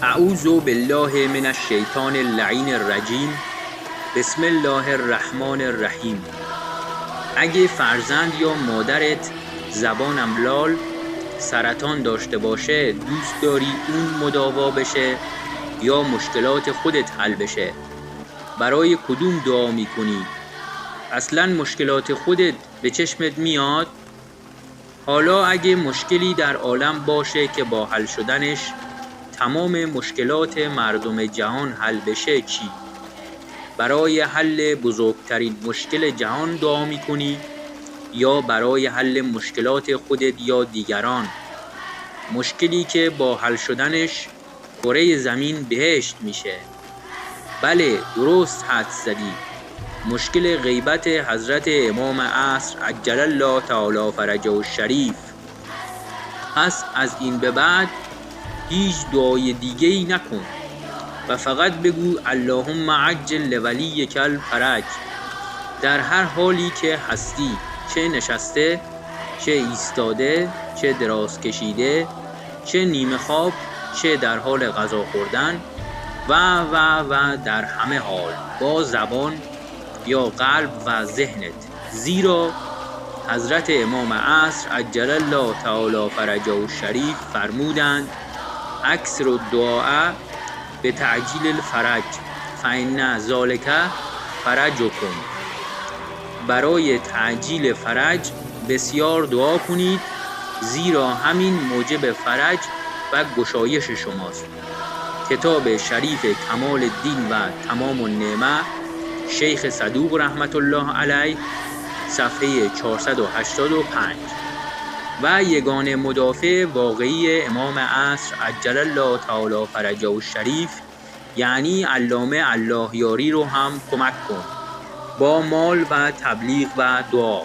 اعوذ بالله من الشیطان اللعین الرجیم. بسم الله الرحمن الرحیم. اگه فرزند یا مادرت زبان املال سرطان داشته باشه، دوست داری اون مداوا بشه یا مشکلات خودت حل بشه؟ برای کدوم دعا میکنی؟ اصلا مشکلات خودت به چشمت میاد؟ حالا اگه مشکلی در عالم باشه که با حل شدنش تمام مشکلات مردم جهان حل بشه چی؟ برای حل بزرگترین مشکل جهان دعا میکنی یا برای حل مشکلات خودت یا دیگران؟ مشکلی که با حل شدنش کره زمین بهشت میشه. بله، درست حدس زدی. مشکل غیبت حضرت امام عصر عجل الله تعالی فرجه الشریف. پس از این به بعد هیچ دعای دیگه‌ای نکن و فقط بگو اللهم عجل لولیک الفرج در هر حالی که هستی، چه نشسته، چه ایستاده، چه دراز کشیده، چه نیمه خواب، چه در حال غذا خوردن و در همه حال با زبان یا قلب و ذهنت. زیرا حضرت امام عصر عجل الله تعالی فرجه الشریف فرمودند اکثر الدعاء به تعجیل الفرج فإن ذلک فرجکم. برای تعجیل فرج بسیار دعا کنید، زیرا همین موجب فرج و گشایش شماست. کتاب شریف کمال الدین و تمام النعمه، شیخ صدوق رحمت الله علیه، صفحه 485. و یگانه مدافع واقعی امام عصر عجل الله تعالی فرجه الشریف یعنی علامه الله یاری رو هم کمک کن با مال و تبلیغ و دعا.